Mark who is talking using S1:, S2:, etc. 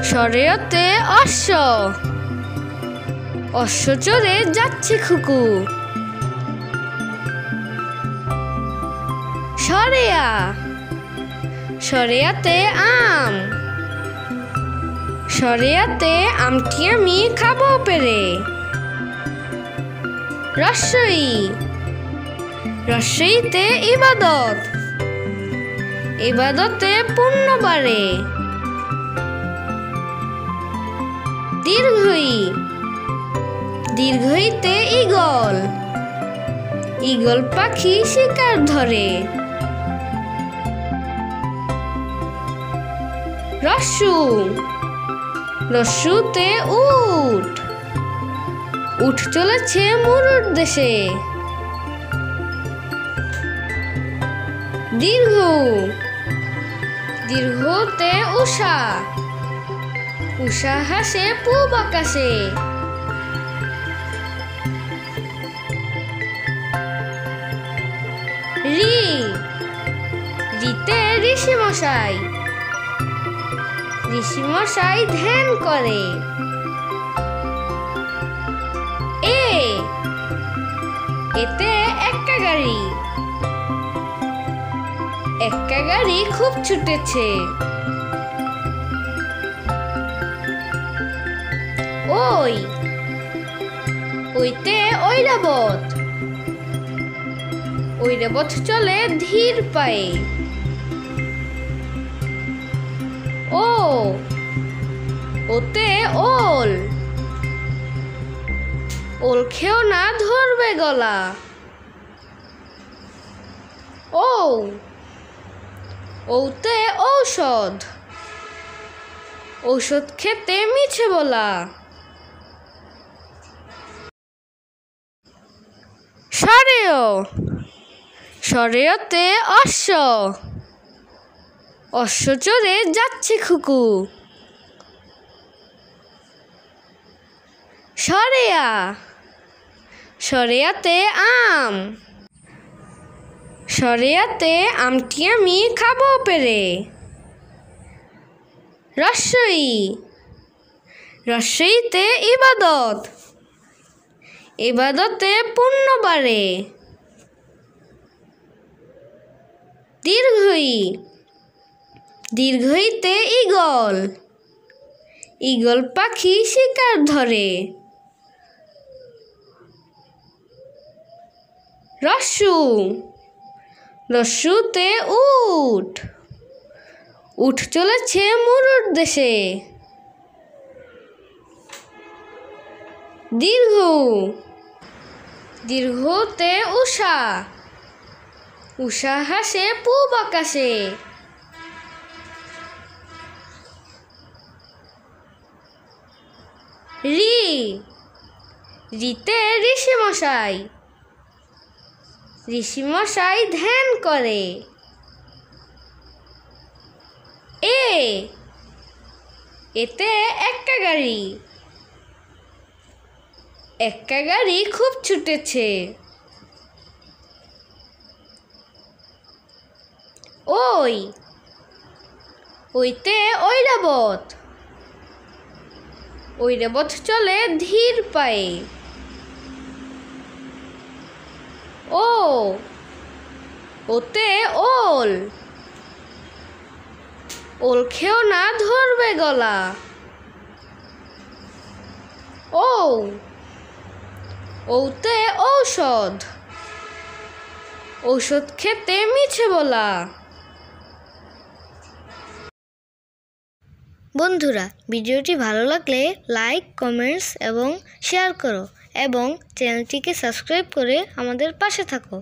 S1: সরেয়তে অশ্ব, অশ্ব চড়ে যাচ্ছে খুকু। সরেয়া, সরেয়াতে আম, সরেয়াতে আমটি আমি খাবো পেরে। রস্বই, রস্বইতে ইবাদত, ইবাদতে পুণ্য বাড়ে। দীর্ঘই, দীর্ঘইতে ঈগল, ঈগল পাখি শিকার ধরে। রস্যু, রস্যুতে উট, উট চলেছে মরুর দেশে। দীর্ঘ, দীর্ঘতে উষা, উষা হাসে পূব আকাশে। রি, রিতে ঋষি মশাই, ঋষি মশাই ধ্যান করে। এ, এতে এক্কা গাড়ি, এক্কা গাড়ি খুব ছুটেছে। ওই, ওইতে ঐরাবত, ঐরাবত চলে ধীর পায়ে। ও, ওতে ওল, ওল খেও না ধরবে গলা। ও, ওতে ঔষধ, ঔষধ খেতে মিছে বলা। সরেয়, সরেয়তে অশ্ব, অশ্ব চড়ে যাচ্ছে খুকু। সরেয়া, সরেয়াতে আম, সরেয়াতে আমটি আমি খাবো পেরে। রস্বই, রস্বইতে ইবাদত, ইবাদতে পুণ্য বাড়ে। দীর্ঘই, দীর্ঘইতে ঈগল, ঈগল পাখি শিকার ধরে। রস্যু, রস্যুতে উট, উট চলেছে মরুর দেশে। দীর্ঘ, দীর্ঘতে উষা, উষা হাসে পূব আকাশে। রি, রিতে ঋষি মশাই, ঋষি মশাই ধ্যান করে। এ, এতে এক্কা গাড়ি, এক্কা গাড়ি খুব ছুটেছে। ওই, ওইতে ঐরাবত, ঐরাবত চলে ধীর পায়ে। ও, ওতে ওল, ওল খেও না ধরবে গলা। ও, ওতে ঔষধ, ঔষধ খেতে মিছে বলা। বন্ধুরা, ভিডিওটি ভালো লাগলে লাইক, কমেন্টস এবং শেয়ার করো এবং চ্যানেলটিকে সাবস্ক্রাইব করে আমাদের পাশে থাকো।